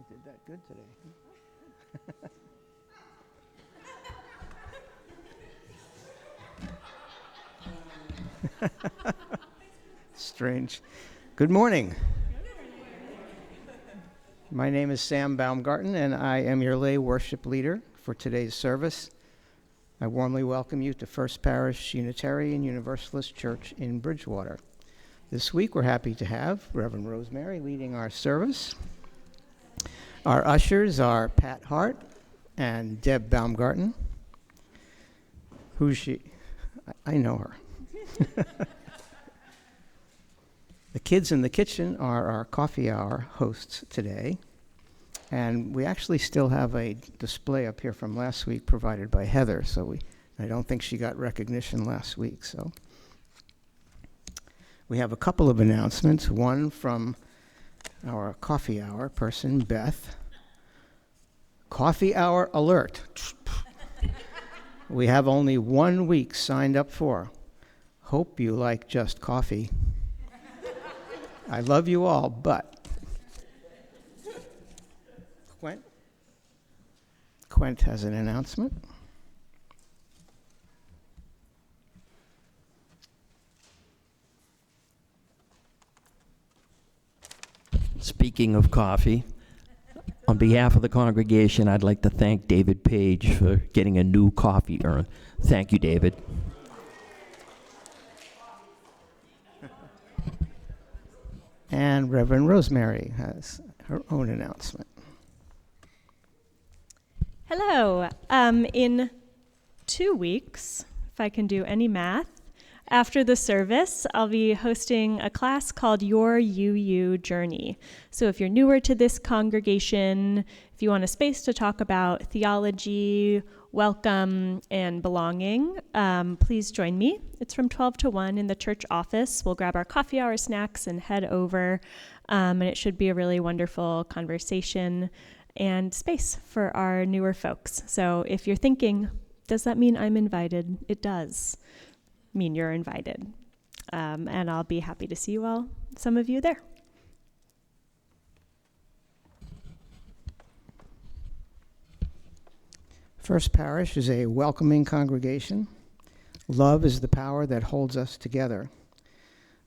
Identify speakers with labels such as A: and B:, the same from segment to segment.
A: did that good today. Strange. Good morning. My name is Sam Baumgarten, and I am your lay worship leader for today's service. I warmly welcome you to First Parish Unitarian Universalist Church in Bridgewater. This week, we're happy to have Reverend Rosemary leading our service. Our ushers are Pat Hart and Deb Baumgarten. Who's she? I know her. The kids in the kitchen are our coffee hour hosts today. And we actually still have a display up here from last week provided by Heather, so I don't think she got recognition last week. So we have a couple of announcements, one from our coffee hour person, Beth. Coffee hour alert. We have only 1 week signed up for. Hope you like just coffee. I love you all, but Quent has an announcement.
B: Speaking of coffee, on behalf of the congregation, I'd like to thank David Page for getting a new coffee urn. Thank you, David.
A: And Reverend Rosemary has her own announcement.
C: Hello. In 2 weeks, if I can do any math, after the service, I'll be hosting a class called Your UU Journey. So if you're newer to this congregation, if you want a space to talk about theology, welcome, and belonging, please join me. It's from 12 to 1 in the church office. We'll grab our coffee hour snacks and head over, and it should be a really wonderful conversation and space for our newer folks. So if you're thinking, does that mean I'm invited? It does mean you're invited. And I'll be happy to see you all, some of you there.
A: First Parish is a welcoming congregation. Love is the power that holds us together.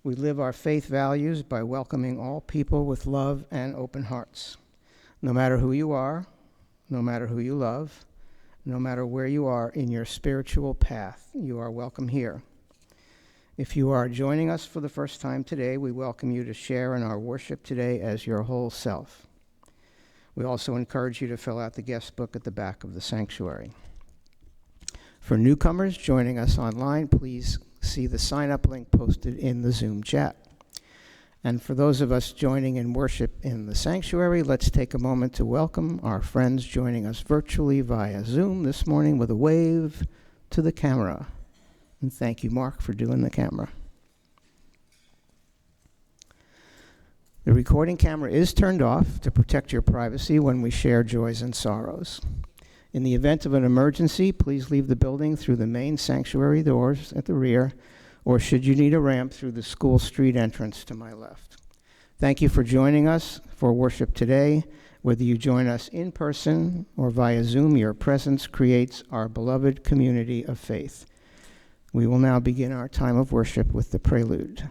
A: We live our faith values by welcoming all people with love and open hearts. No matter who you are, no matter who you love, no matter where you are in your spiritual path, you are welcome here. If you are joining us for the first time today, we welcome you to share in our worship today as your whole self. We also encourage you to fill out the guest book at the back of the sanctuary. For newcomers joining us online, please see the sign-up link posted in the Zoom chat. And for those of us joining in worship in the sanctuary, let's take a moment to welcome our friends joining us virtually via Zoom this morning with a wave to the camera. And thank you, Mark, for doing the camera. The recording camera is turned off to protect your privacy when we share joys and sorrows. In the event of an emergency, please leave the building through the main sanctuary doors at the rear, or should you need a ramp, through the School Street entrance to my left. Thank you for joining us for worship today. Whether you join us in person or via Zoom, your presence creates our beloved community of faith. We will now begin our time of worship with the prelude.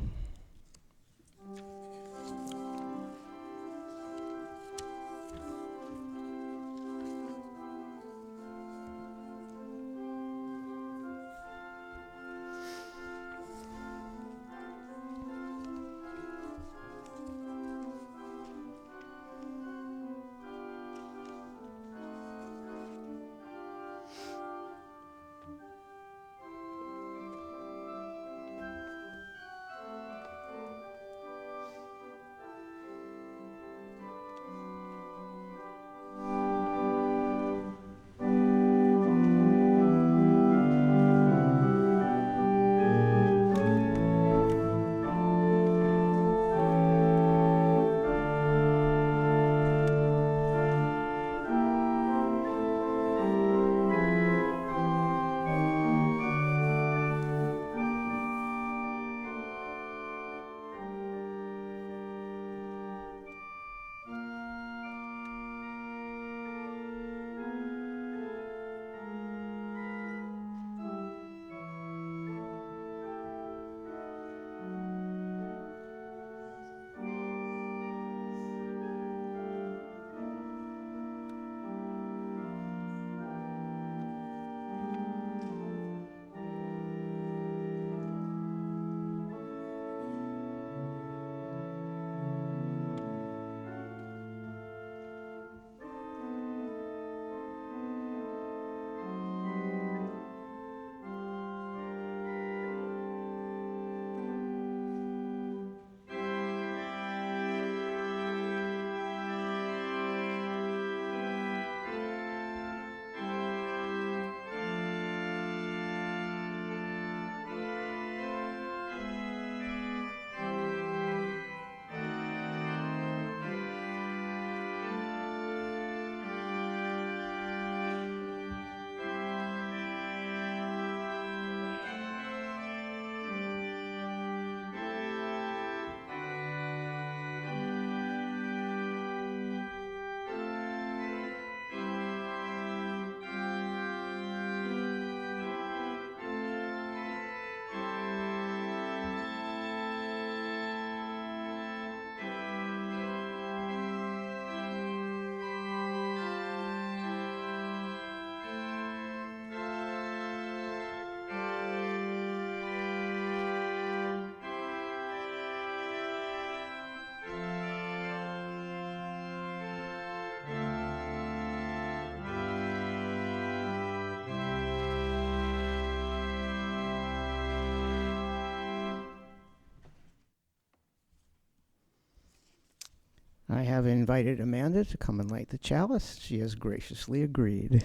A: I have invited Amanda to come and light the chalice. She has graciously agreed.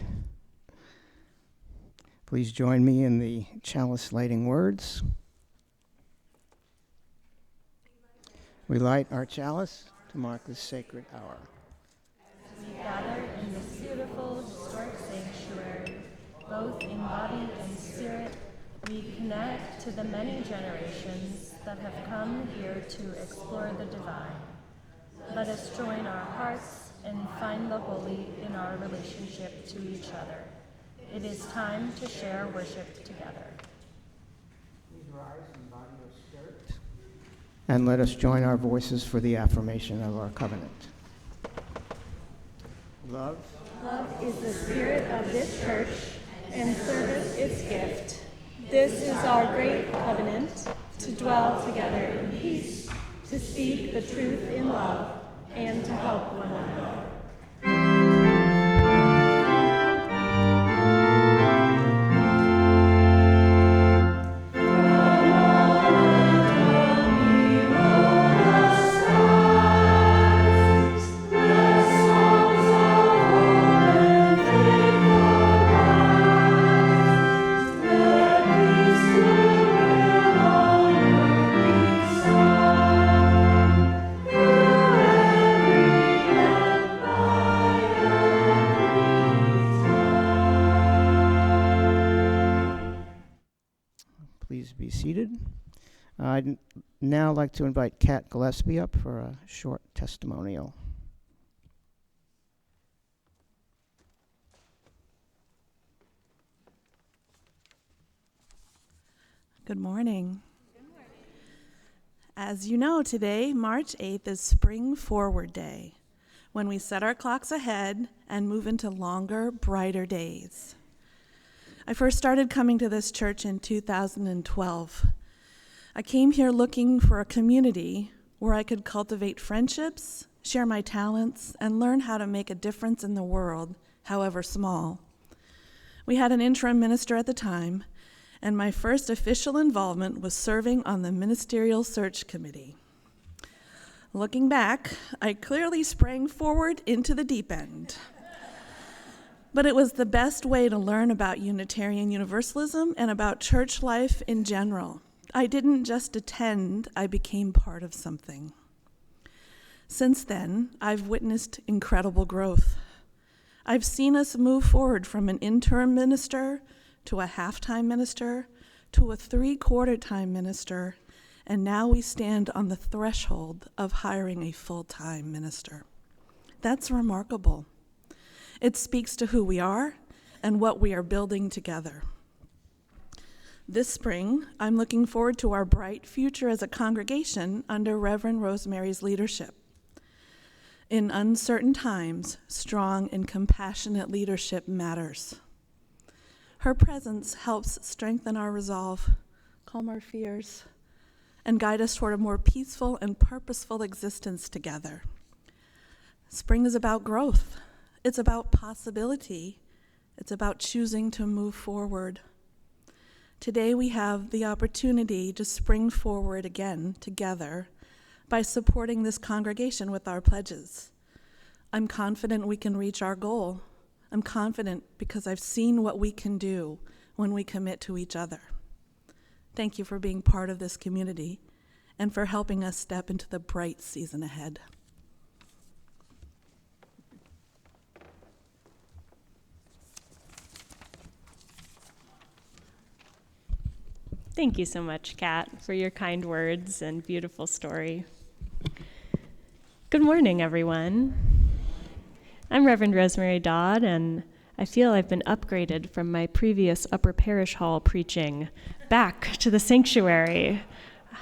A: Please join me in the chalice lighting words. We light our chalice to mark this sacred hour.
C: As we gather in this beautiful historic sanctuary, both in body and spirit, we connect to the many generations that have come here to explore the divine. Let us join our hearts and find the holy in our relationship to each other. It is time to share worship together.
A: Please rise in body or spirit. And let us join our voices for the affirmation of our covenant. Love.
C: Love is the spirit of this church, and service its gift. This is our great covenant, to dwell together in peace, to speak the truth in love, and to help one another.
A: Please be seated. I'd now like to invite Kat Gillespie up for a short testimonial.
D: Good morning. As you know, today, March 8th, is Spring Forward Day, when we set our clocks ahead and move into longer, brighter days. I first started coming to this church in 2012. I came here looking for a community where I could cultivate friendships, share my talents, and learn how to make a difference in the world, however small. We had an interim minister at the time, and my first official involvement was serving on the Ministerial Search Committee. Looking back, I clearly sprang forward into the deep end. But it was the best way to learn about Unitarian Universalism and about church life in general. I didn't just attend, I became part of something. Since then, I've witnessed incredible growth. I've seen us move forward from an interim minister to a half-time minister to a three-quarter-time minister, and now we stand on the threshold of hiring a full-time minister. That's remarkable. It speaks to who we are and what we are building together. This spring, I'm looking forward to our bright future as a congregation under Reverend Rosemary's leadership. In uncertain times, strong and compassionate leadership matters. Her presence helps strengthen our resolve, calm our fears, and guide us toward a more peaceful and purposeful existence together. Spring is about growth. It's about possibility. It's about choosing to move forward. Today we have the opportunity to spring forward again together by supporting this congregation with our pledges. I'm confident we can reach our goal. I'm confident because I've seen what we can do when we commit to each other. Thank you for being part of this community and for helping us step into the bright season ahead.
C: Thank you so much, Kat, for your kind words and beautiful story. Good morning, everyone. I'm Reverend Rosemary Dodd, and I feel I've been upgraded from my previous Upper Parish Hall preaching back to the sanctuary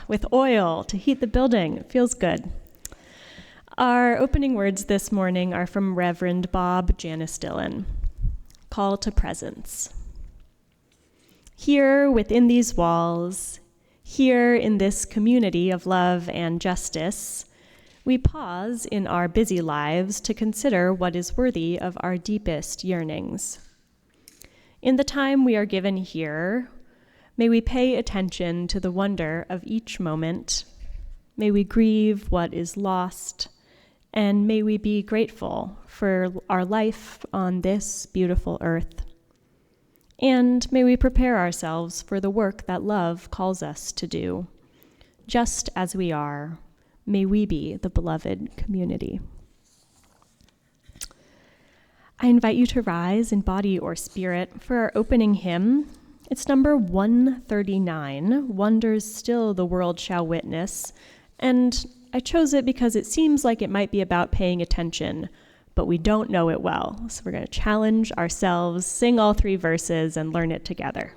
C: with oil to heat the building. It feels good. Our opening words this morning are from Reverend Bob Janice Dillon. Call to presence. Here within these walls, here in this community of love and justice, we pause in our busy lives to consider what is worthy of our deepest yearnings. In the time we are given here, may we pay attention to the wonder of each moment. May we grieve what is lost, and may we be grateful for our life on this beautiful earth. And may we prepare ourselves for the work that love calls us to do. Just as we are, may we be the beloved community. I invite you to rise in body or spirit for our opening hymn. It's number 139, Wonders Still the World Shall Witness. And I chose it because it seems like it might be about paying attention, but we don't know it well. So we're going to challenge ourselves, sing all 3 verses, and learn it together.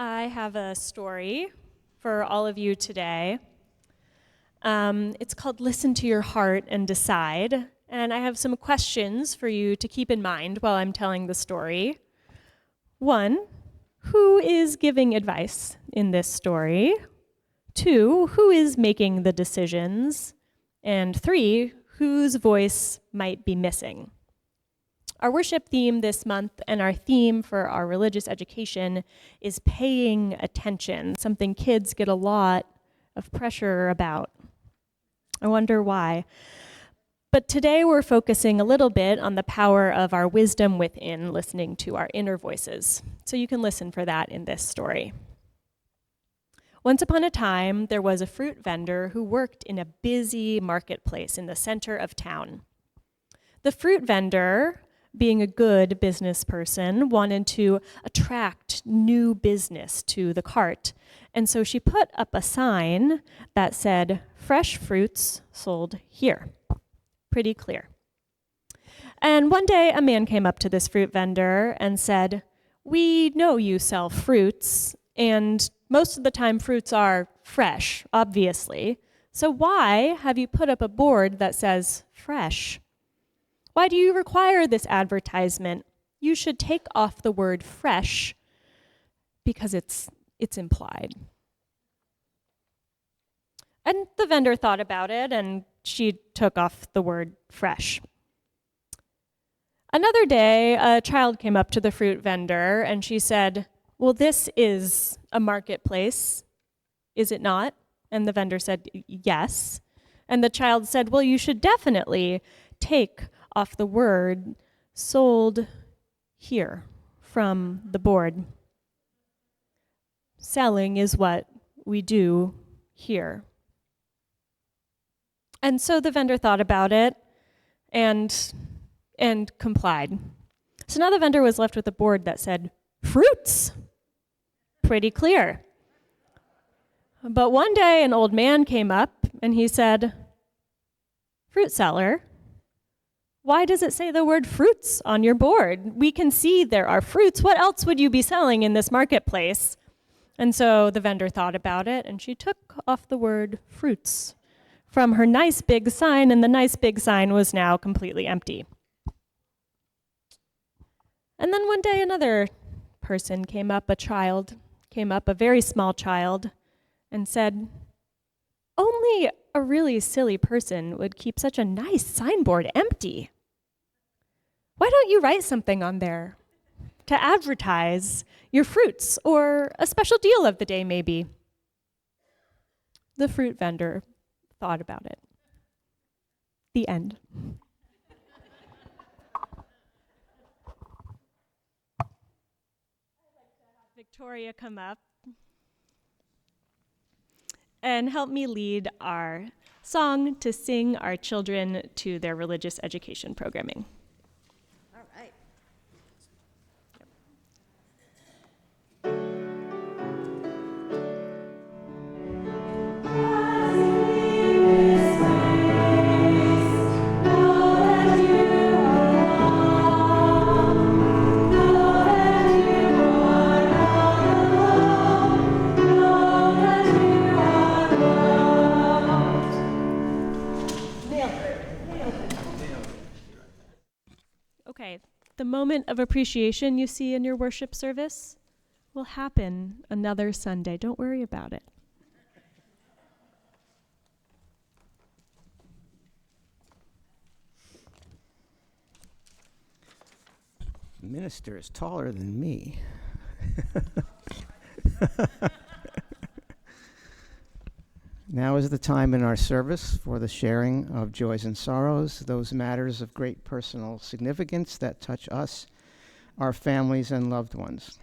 C: I have a story for all of you today. It's called Listen to Your Heart and Decide, and I have some questions for you to keep in mind while I'm telling the story. 1, who is giving advice in this story? 2, who is making the decisions? And 3, whose voice might be missing? Our worship theme this month and our theme for our religious education is paying attention, something kids get a lot of pressure about. I wonder why. But today we're focusing a little bit on the power of our wisdom within, listening to our inner voices. So you can listen for that in this story. Once upon a time, there was a fruit vendor who worked in a busy marketplace in the center of town. The fruit vendor, being a good business person, wanted to attract new business to the cart. And so she put up a sign that said, "Fresh fruits sold here." Pretty clear. And one day a man came up to this fruit vendor and said, "We know you sell fruits, and most of the time fruits are fresh, obviously. So why have you put up a board that says fresh? Why do you require this advertisement? You should take off the word fresh because it's it's implied. And the vendor thought about it, and she took off the word fresh. Another day, a child came up to the fruit vendor, and she said, "Well, this is a marketplace, is it not?" And the vendor said, "Yes." And the child said, "Well, you should definitely take off the word sold here from the board. Selling is what we do here." And so the vendor thought about it and complied. So now the vendor was left with a board that said, "Fruits." Pretty clear. But one day an old man came up and he said, "Fruit seller, why does it say the word fruits on your board? We can see there are fruits. What else would you be selling in this marketplace?" And so the vendor thought about it, and she took off the word fruits from her nice big sign, and the nice big sign was now completely empty. And then one day another person came up, a very small child, and said, "Only a really silly person would keep such a nice signboard empty. Why don't you write something on there to advertise your fruits or a special deal of the day maybe?" The fruit vendor thought about it. The end. Victoria come up and help me lead our song to sing our children to their religious education programming.
E: All right.
C: Okay, the moment of appreciation you see in your worship service will happen another Sunday. Don't worry about it.
A: The minister is taller than me. Now is the time in our service for the sharing of joys and sorrows, those matters of great personal significance that touch us, our families, and loved ones.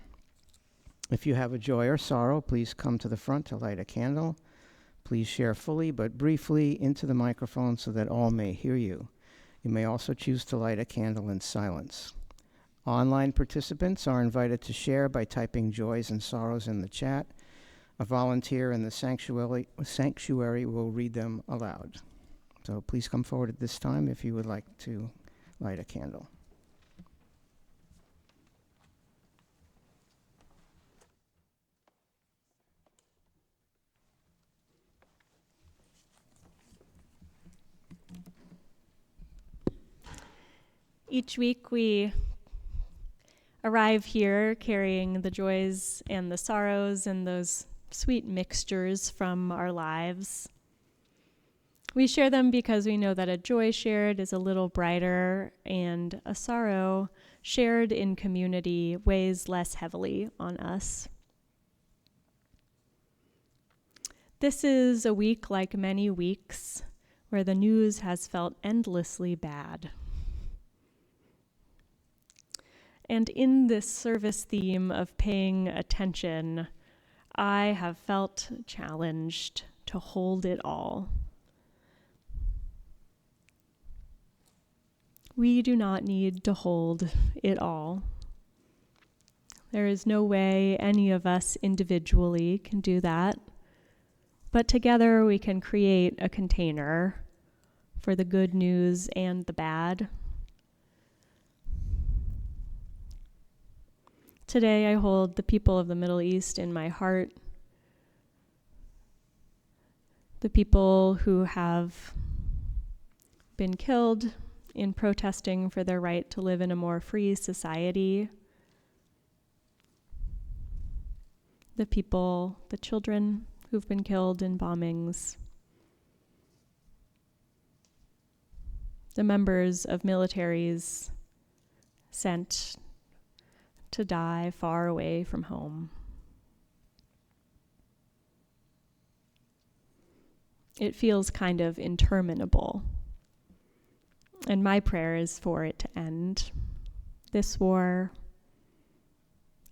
A: If you have a joy or sorrow, please come to the front to light a candle. Please share fully but briefly into the microphone so that all may hear you. You may also choose to light a candle in silence. Online participants are invited to share by typing joys and sorrows in the chat. A volunteer in the sanctuary will read them aloud. So please come forward at this time if you would like to light a candle.
C: Each week we arrive here carrying the joys and the sorrows and those sweet mixtures from our lives. We share them because we know that a joy shared is a little brighter, and a sorrow shared in community weighs less heavily on us. This is a week like many weeks where the news has felt endlessly bad. And in this service theme of paying attention, I have felt challenged to hold it all. We do not need to hold it all. There is no way any of us individually can do that, but together we can create a container for the good news and the bad. Today I hold the people of the Middle East in my heart, the people who have been killed in protesting for their right to live in a more free society, the people, the children who've been killed in bombings, the members of militaries sent to die far away from home. It feels kind of interminable. And my prayer is for it to end, this war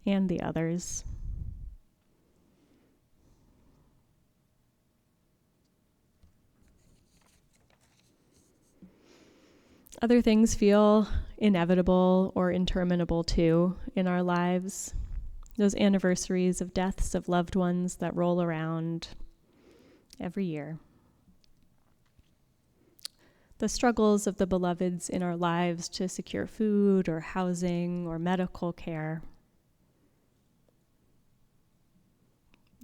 C: and the others. Other things feel inevitable or interminable too in our lives. Those anniversaries of deaths of loved ones that roll around every year. The struggles of the beloveds in our lives to secure food or housing or medical care.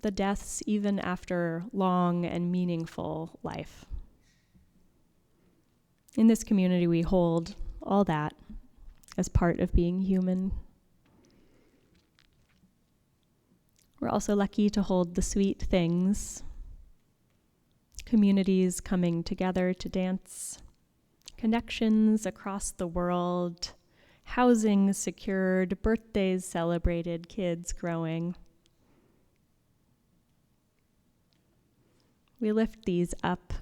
C: The deaths even after long and meaningful life. In this community, we hold all that as part of being human. We're also lucky to hold the sweet things, communities coming together to dance, connections across the world, housing secured, birthdays celebrated, kids growing. We lift these up,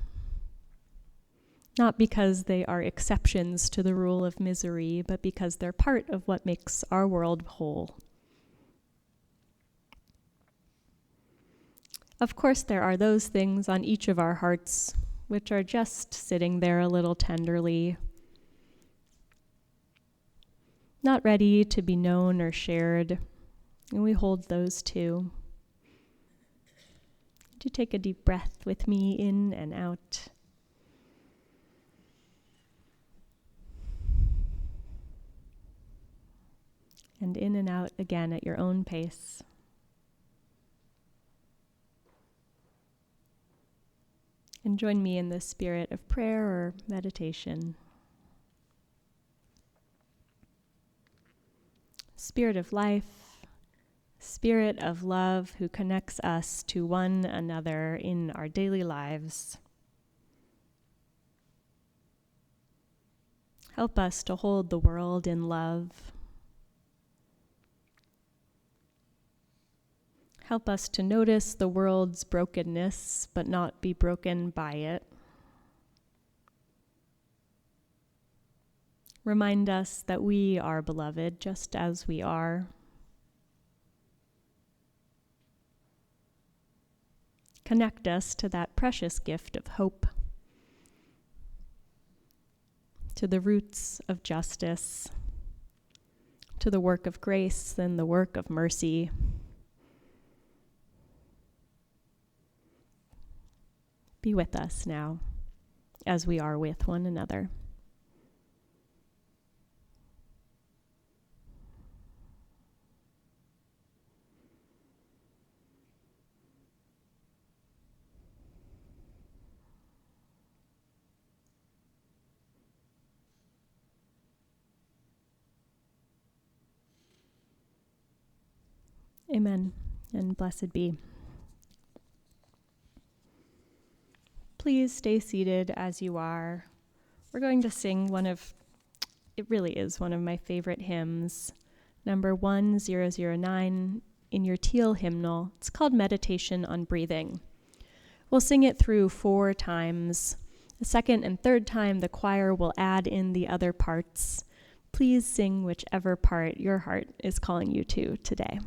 C: not because they are exceptions to the rule of misery, but because they're part of what makes our world whole. Of course, there are those things on each of our hearts which are just sitting there a little tenderly, not ready to be known or shared, and we hold those too. Would you take a deep breath with me in and out? And in and out again at your own pace. And join me in the spirit of prayer or meditation. Spirit of life, Spirit of love who connects us to one another in our daily lives. Help us to hold the world in love. Help us to notice the world's brokenness, but not be broken by it. Remind us that we are beloved just as we are. Connect us to that precious gift of hope, to the roots of justice, to the work of grace and the work of mercy. Be with us now, as we are with one another. Amen, and blessed be. Please stay seated as you are. We're going to sing it really is one of my favorite hymns, number 1009 in your teal hymnal. It's called Meditation on Breathing. We'll sing it through 4 times. The second and third time, the choir will add in the other parts. Please sing whichever part your heart is calling you to today.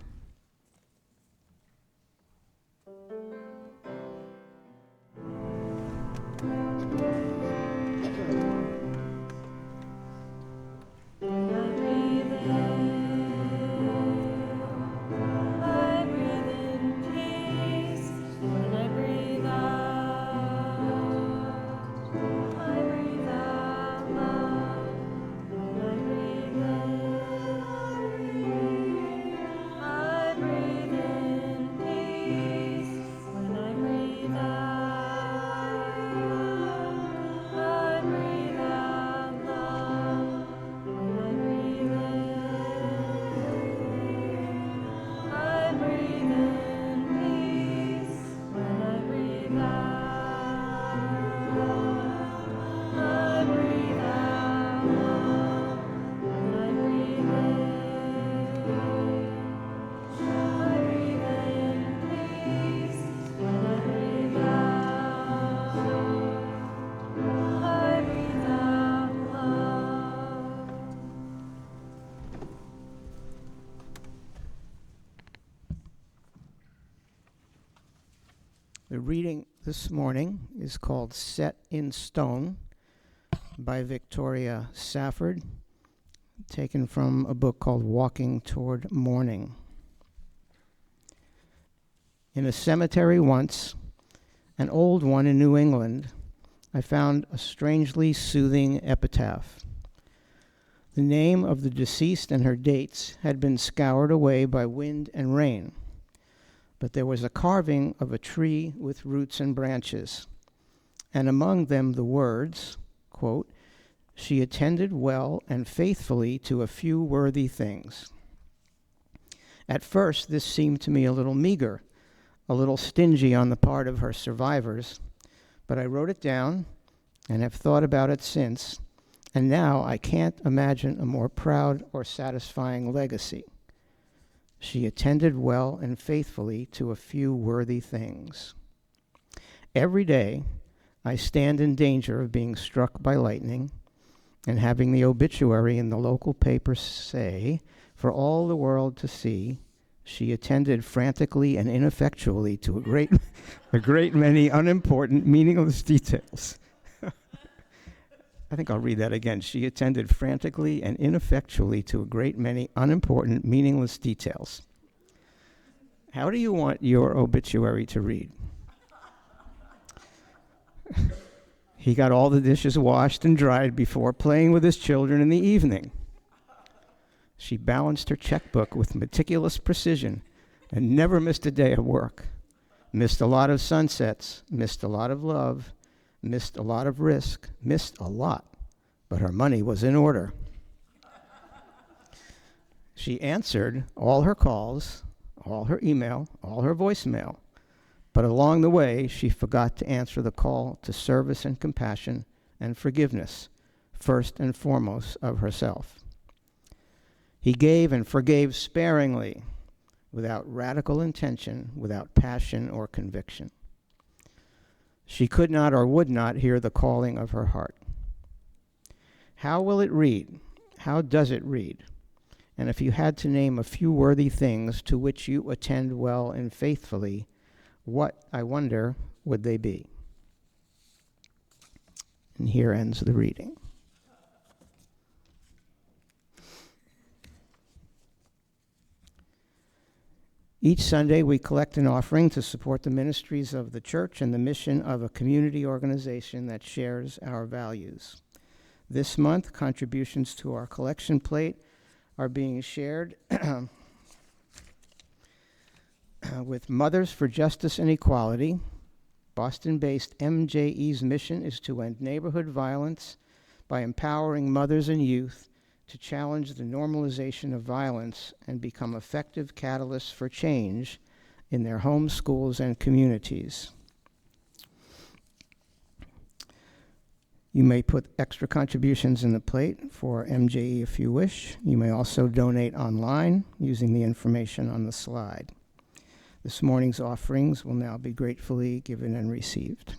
A: The reading this morning is called Set in Stone by Victoria Safford, taken from a book called Walking Toward Morning. In a cemetery once, an old one in New England, I found a strangely soothing epitaph. The name of the deceased and her dates had been scoured away by wind and rain, but there was a carving of a tree with roots and branches, and among them the words, quote, "She attended well and faithfully to a few worthy things." At first, this seemed to me a little meager, a little stingy on the part of her survivors, but I wrote it down and have thought about it since, and now I can't imagine a more proud or satisfying legacy. She attended well and faithfully to a few worthy things. Every day, I stand in danger of being struck by lightning and having the obituary in the local paper say, for all the world to see, she attended frantically and ineffectually to a great many unimportant, meaningless details. I think I'll read that again. She attended frantically and ineffectually to a great many unimportant, meaningless details. How do you want your obituary to read? He got all the dishes washed and dried before playing with his children in the evening. She balanced her checkbook with meticulous precision and never missed a day of work. Missed a lot of sunsets, missed a lot of love, missed a lot of risk, missed a lot, but her money was in order. She answered all her calls, all her email, all her voicemail, but along the way, she forgot to answer the call to service and compassion and forgiveness, first and foremost of herself. He gave and forgave sparingly, without radical intention, without passion or conviction. She could not or would not hear the calling of her heart. How will it read? How does it read? And if you had to name a few worthy things to which you attend well and faithfully, what, I wonder, would they be? And here ends the reading. Each Sunday, we collect an offering to support the ministries of the church and the mission of a community organization that shares our values. This month, contributions to our collection plate are being shared with Mothers for Justice and Equality. Boston-based MJE's mission is to end neighborhood violence by empowering mothers and youth to challenge the normalization of violence and become effective catalysts for change in their homes, schools, and communities. You may put extra contributions in the plate for MJE if you wish. You may also donate online using the information on the slide. This morning's offerings will now be gratefully given and received.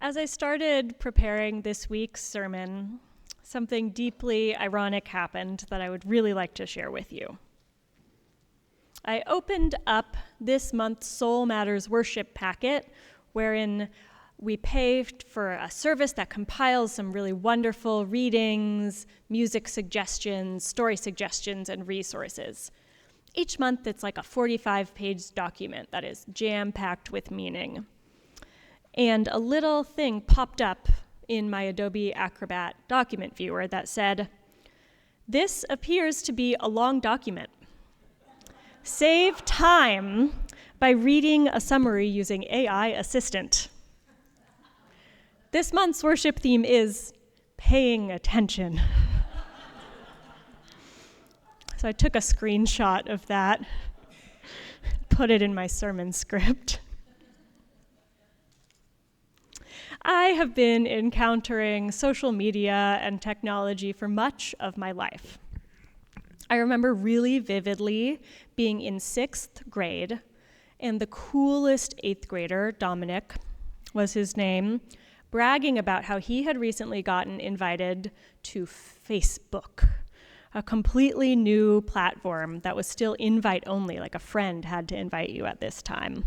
C: As I started preparing this week's sermon, something deeply ironic happened that I would really like to share with you. I opened up this month's Soul Matters worship packet, wherein we paid for a service that compiles some really wonderful readings, music suggestions, story suggestions, and resources. Each month, it's like a 45-page document that is jam-packed with meaning. And a little thing popped up in my Adobe Acrobat document viewer that said, "This appears to be a long document. Save time by reading a summary using AI Assistant." This month's worship theme is paying attention. So I took a screenshot of that, put it in my sermon script. I have been encountering social media and technology for much of my life. I remember really vividly being in 6th grade, and the coolest 8th grader, Dominic was his name, bragging about how he had recently gotten invited to Facebook, a completely new platform that was still invite only, like a friend had to invite you at this time.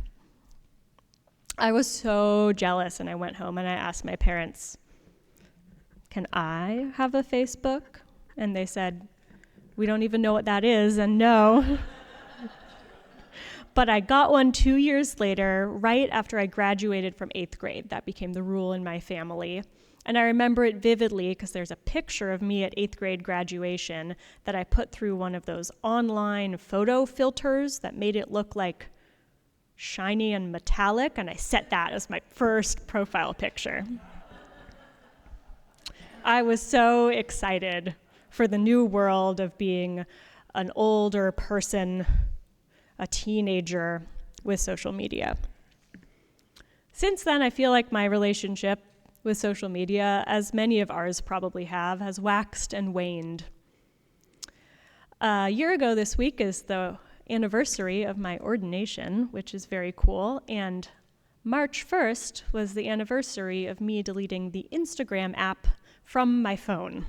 C: I was so jealous, and I went home and I asked my parents, "Can I have a Facebook?" And they said, "We don't even know what that is," and no. But I got one 2 years later, right after I graduated from 8th grade. That became the rule in my family. And I remember it vividly because there's a picture of me at 8th grade graduation that I put through one of those online photo filters that made it look like shiny and metallic, and I set that as my first profile picture. I was so excited for the new world of being an older person, a teenager with social media. Since then, I feel like my relationship with social media, as many of ours probably have, has waxed and waned. A year ago this week is the anniversary of my ordination, which is very cool, and March 1st was the anniversary of me deleting the Instagram app from my phone.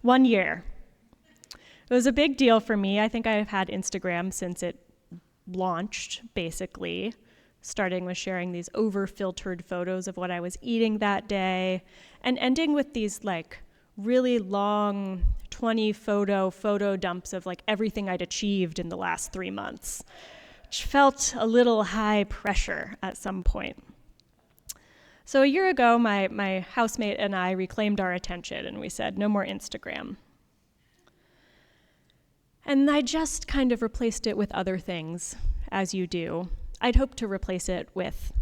C: 1 year. It was a big deal for me. I think I've had Instagram since it launched, basically, starting with sharing these over-filtered photos of what I was eating that day, and ending with these like really long 20 photo dumps of like everything I'd achieved in the last 3 months, which felt a little high pressure at some point. So a year ago, my housemate and I reclaimed our attention, and we said, no more Instagram. And I just kind of replaced it with other things, as you do. I'd hoped to replace it with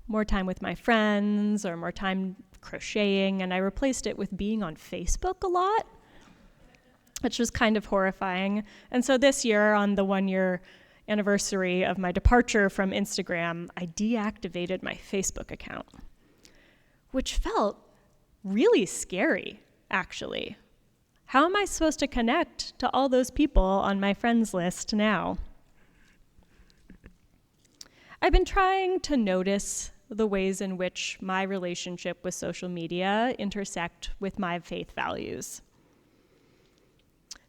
C: more time with my friends or more time crocheting, and I replaced it with being on Facebook a lot, which was kind of horrifying. And so this year, on the 1-year anniversary of my departure from Instagram, I deactivated my Facebook account, which felt really scary, actually. How am I supposed to connect to all those people on my friends list now? I've been trying to notice the ways in which my relationship with social media intersect with my faith values.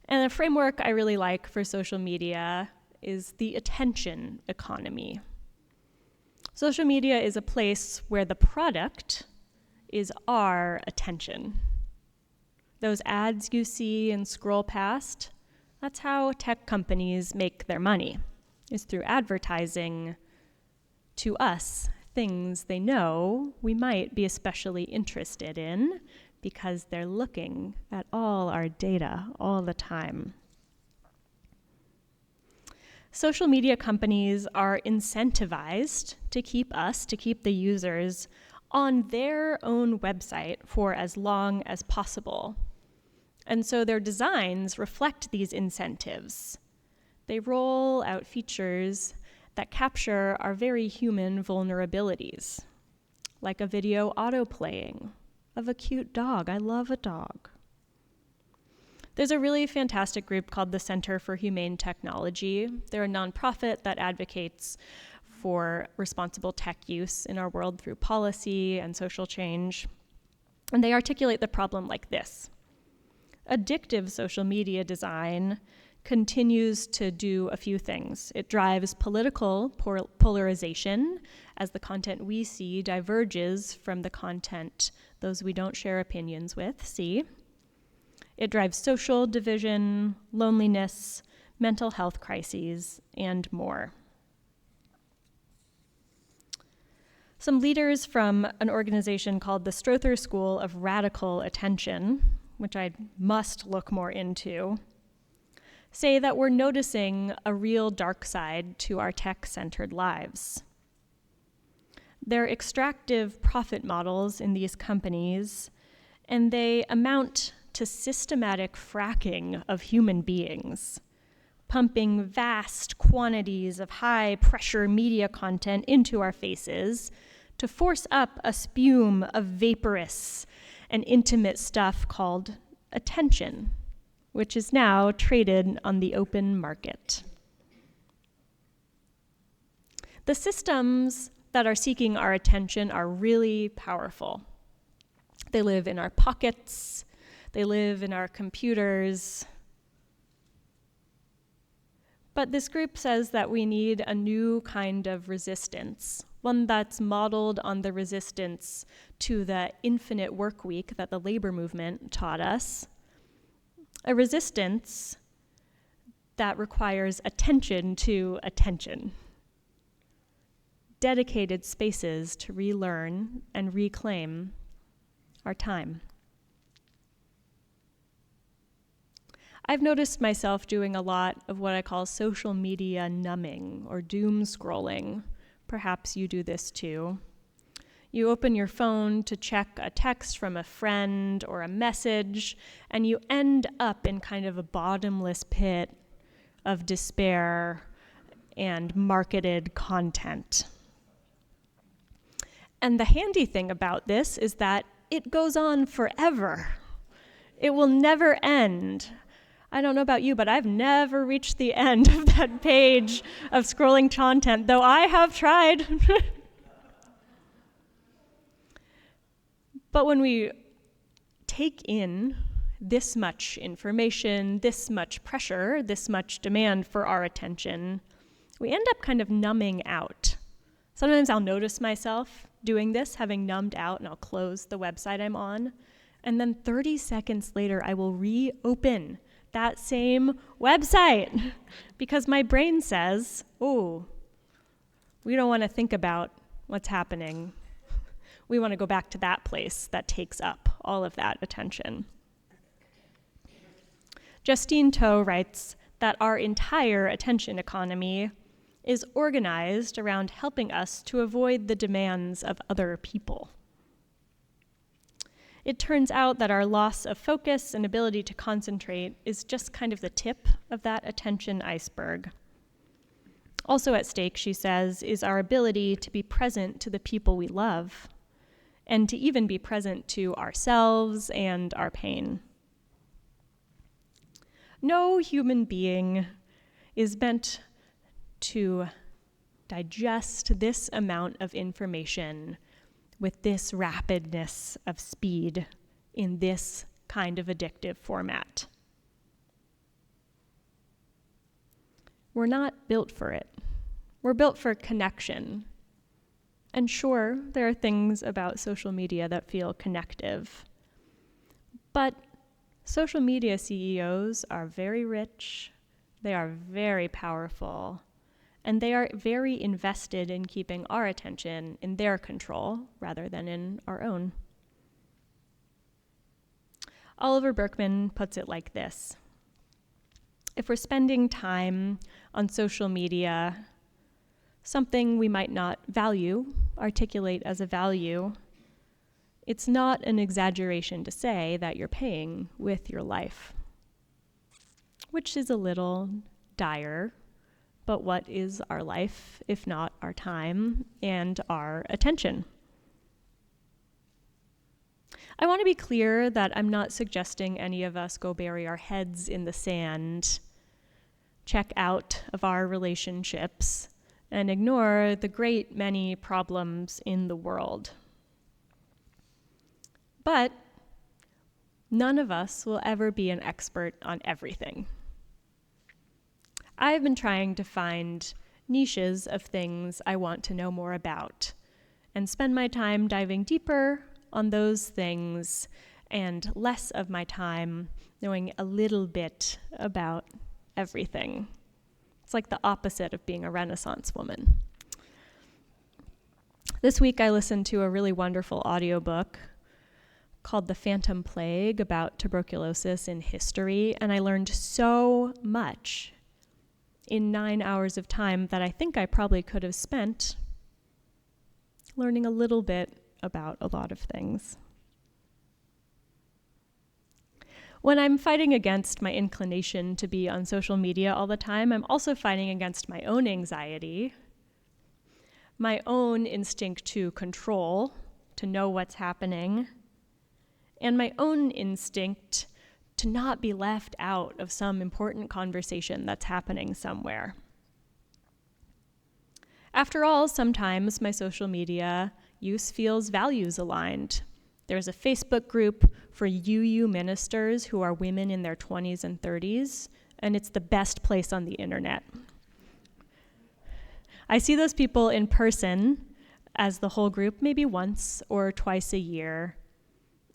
C: And a framework I really like for social media is the attention economy. Social media is a place where the product is our attention. Those ads you see and scroll past, that's how tech companies make their money, is through advertising to us things they know we might be especially interested in because they're looking at all our data all the time. Social media companies are incentivized to keep the users, on their own website for as long as possible. And so their designs reflect these incentives. They roll out features that capture our very human vulnerabilities, like a video autoplaying of a cute dog. I love a dog. There's a really fantastic group called the Center for Humane Technology. They're a nonprofit that advocates for responsible tech use in our world through policy and social change. And they articulate the problem like this. Addictive social media design continues to do a few things. It drives political polarization as the content we see diverges from the content those we don't share opinions with see. It drives social division, loneliness, mental health crises, and more. Some leaders from an organization called the Strother School of Radical Attention, which I must look more into, say that we're noticing a real dark side to our tech-centered lives. They're extractive profit models in these companies, and they amount to systematic fracking of human beings, pumping vast quantities of high-pressure media content into our faces to force up a spume of vaporous and intimate stuff called attention, which is now traded on the open market. The systems that are seeking our attention are really powerful. They live in our pockets, they live in our computers. But this group says that we need a new kind of resistance, one that's modeled on the resistance to the infinite work week that the labor movement taught us. A resistance that requires attention to attention. Dedicated spaces to relearn and reclaim our time. I've noticed myself doing a lot of what I call social media numbing or doom scrolling. Perhaps you do this too. You open your phone to check a text from a friend or a message, and you end up in kind of a bottomless pit of despair and marketed content. And the handy thing about this is that it goes on forever. It will never end. I don't know about you, but I've never reached the end of that page of scrolling content, though I have tried. But when we take in this much information, this much pressure, this much demand for our attention, we end up kind of numbing out. Sometimes I'll notice myself doing this, having numbed out, and I'll close the website I'm on. And then 30 seconds later, I will reopen that same website because my brain says, oh, we don't want to think about what's happening. We want to go back to that place that takes up all of that attention. Justine Toh writes that our entire attention economy is organized around helping us to avoid the demands of other people. It turns out that our loss of focus and ability to concentrate is just kind of the tip of that attention iceberg. Also at stake, she says, is our ability to be present to the people we love, and to even be present to ourselves and our pain. No human being is meant to digest this amount of information with this rapidness of speed in this kind of addictive format. We're not built for it. We're built for connection. And sure, there are things about social media that feel connective. But social media CEOs are very rich, they are very powerful, and they are very invested in keeping our attention in their control rather than in our own. Oliver Burkeman puts it like this: if we're spending time on social media, something we might not articulate as a value, it's not an exaggeration to say that you're paying with your life, which is a little dire, but what is our life if not our time and our attention? I want to be clear that I'm not suggesting any of us go bury our heads in the sand, check out of our relationships, and ignore the great many problems in the world. But none of us will ever be an expert on everything. I've been trying to find niches of things I want to know more about and spend my time diving deeper on those things and less of my time knowing a little bit about everything. It's like the opposite of being a Renaissance woman. This week I listened to a really wonderful audiobook called The Phantom Plague about tuberculosis in history, and I learned so much in 9 hours of time that I think I probably could have spent learning a little bit about a lot of things. When I'm fighting against my inclination to be on social media all the time, I'm also fighting against my own anxiety, my own instinct to control, to know what's happening, and my own instinct to not be left out of some important conversation that's happening somewhere. After all, sometimes my social media use feels values aligned. There's a Facebook group for UU ministers who are women in their 20s and 30s, and it's the best place on the internet. I see those people in person as the whole group maybe once or twice a year,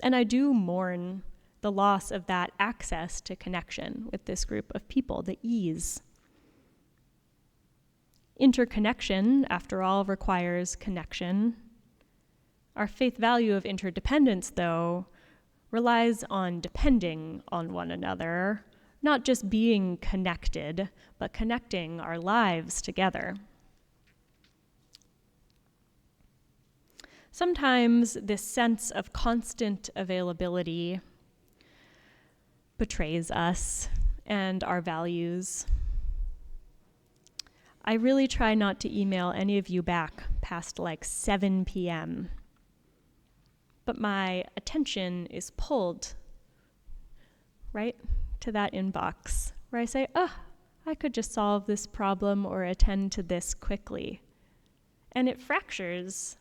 C: and I do mourn the loss of that access to connection with this group of people, the ease. Interconnection, after all, requires connection. Our faith value of interdependence, though, relies on depending on one another, not just being connected, but connecting our lives together. Sometimes this sense of constant availability betrays us and our values. I really try not to email any of you back past like 7 p.m., but my attention is pulled right to that inbox where I say, I could just solve this problem or attend to this quickly. And it fractures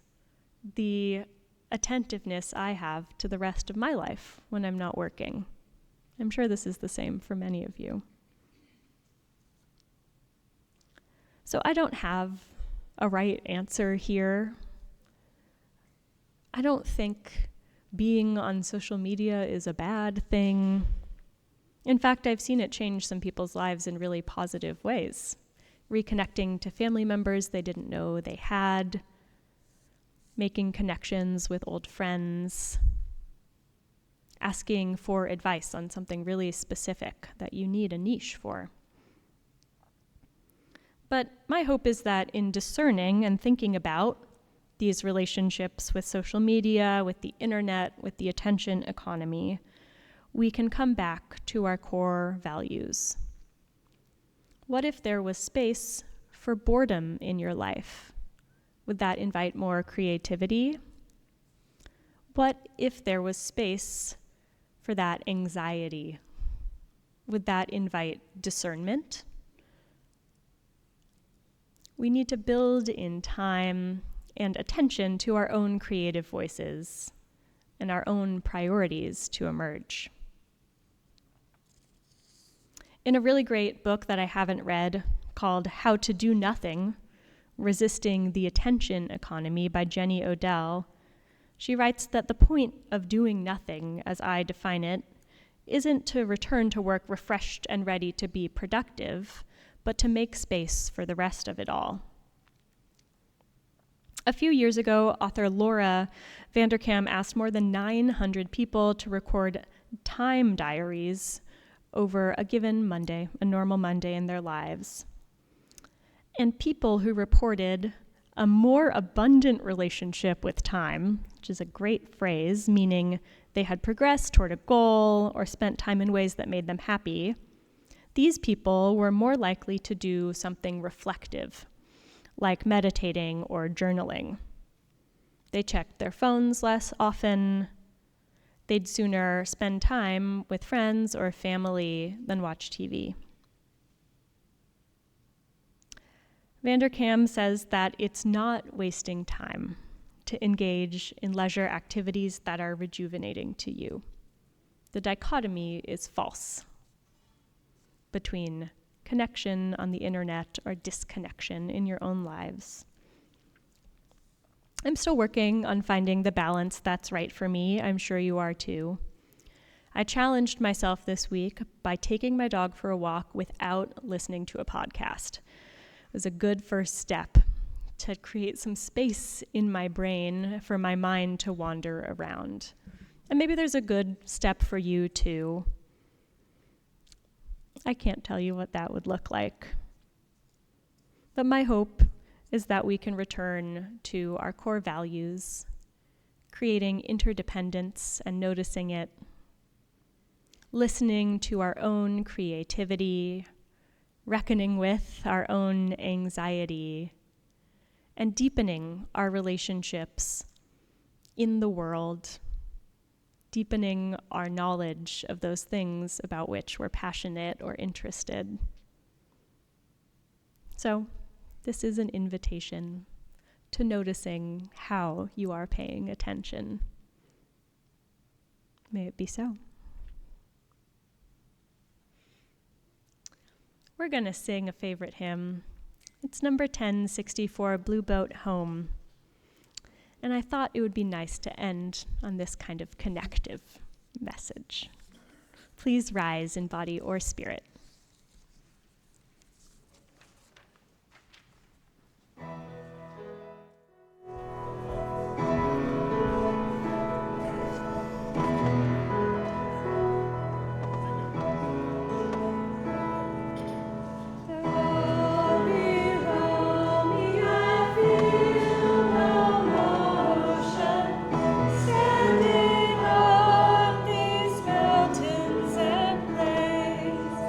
C: the attentiveness I have to the rest of my life when I'm not working. I'm sure this is the same for many of you. So I don't have a right answer here. I don't think being on social media is a bad thing. In fact, I've seen it change some people's lives in really positive ways. Reconnecting to family members they didn't know they had, making connections with old friends, asking for advice on something really specific that you need a niche for. But my hope is that in discerning and thinking about these relationships with social media, with the internet, with the attention economy, we can come back to our core values. What if there was space for boredom in your life? Would that invite more creativity? What if there was space for that anxiety? Would that invite discernment? We need to build in time and attention to our own creative voices and our own priorities to emerge. In a really great book that I haven't read called How to Do Nothing, Resisting the Attention Economy by Jenny Odell, she writes that the point of doing nothing, as I define it, isn't to return to work refreshed and ready to be productive, but to make space for the rest of it all. A few years ago, author Laura Vanderkam asked more than 900 people to record time diaries over a given Monday, a normal Monday in their lives. And people who reported a more abundant relationship with time, which is a great phrase, meaning they had progressed toward a goal or spent time in ways that made them happy, these people were more likely to do something reflective, like meditating or journaling. They checked their phones less often. They'd sooner spend time with friends or family than watch TV. Vanderkam says that it's not wasting time to engage in leisure activities that are rejuvenating to you. The dichotomy is false between connection on the internet or disconnection in your own lives. I'm still working on finding the balance that's right for me. I'm sure you are too. I challenged myself this week by taking my dog for a walk without listening to a podcast. It was a good first step to create some space in my brain for my mind to wander around. And maybe there's a good step for you too. I can't tell you what that would look like. But my hope is that we can return to our core values, creating interdependence and noticing it, listening to our own creativity, reckoning with our own anxiety, and deepening our relationships in the world, deepening our knowledge of those things about which we're passionate or interested. So, this is an invitation to noticing how you are paying attention. May it be so. We're going to sing a favorite hymn. It's number 1064, Blue Boat Home. And I thought it would be nice to end on this kind of connective message. Please rise in body or spirit.
F: Standing on these mountains and plains,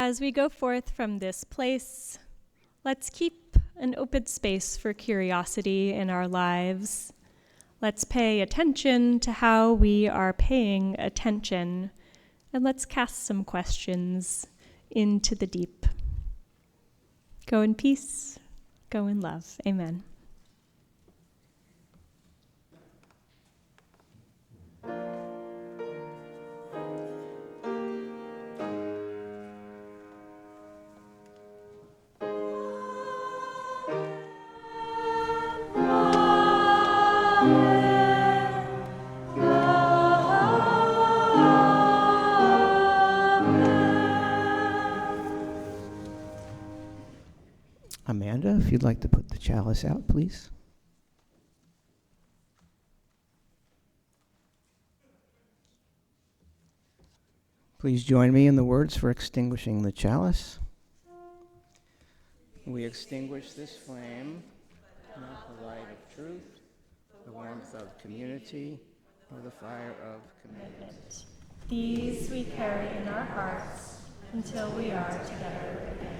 C: as we go forth from this place, let's keep an open space for curiosity in our lives. Let's pay attention to how we are paying attention, and let's cast some questions into the deep. Go in peace, go in love. Amen.
A: Amanda, if you'd like to put the chalice out, please. Please join me in the words for extinguishing the chalice. We extinguish this flame, not the light of truth, the warmth of community, or the fire of commitment.
C: These we carry in our hearts until we are together again.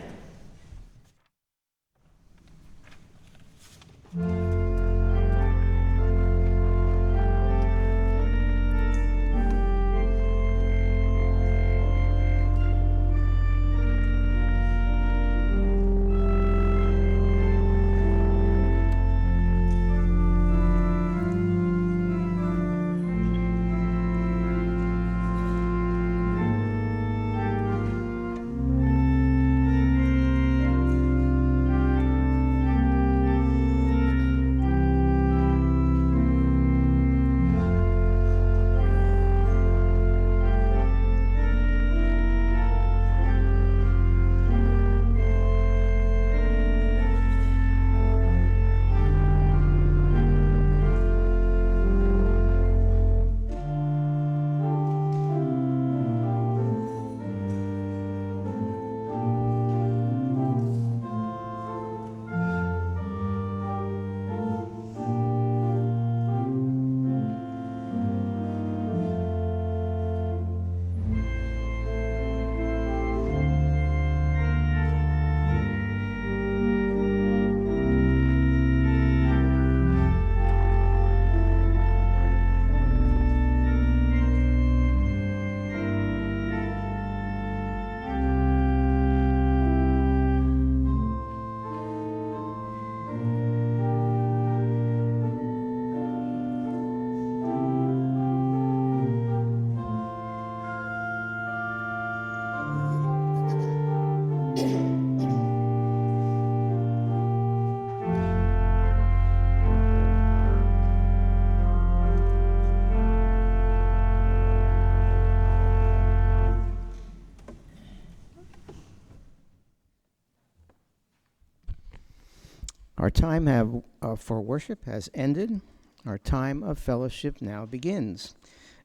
A: Our time for worship has ended. Our time of fellowship now begins.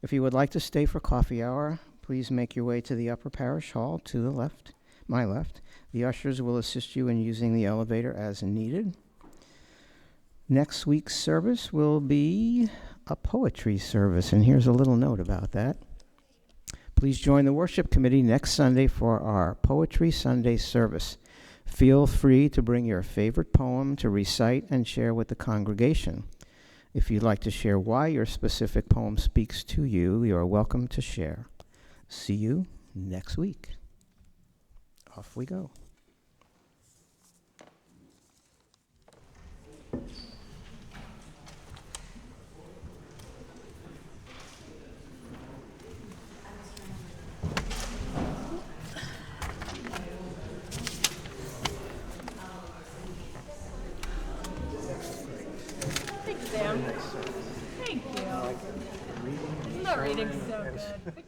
A: If you would like to stay for coffee hour, please make your way to the upper parish hall to the left, my left. The ushers will assist you in using the elevator as needed. Next week's service will be a poetry service, and here's a little note about that. Please join the worship committee next Sunday for our Poetry Sunday service. Feel free to bring your favorite poem to recite and share with the congregation. If you'd like to share why your specific poem speaks to you, you are welcome to share. See you next week. Off we go.
C: Thank you. I'm not reading so good.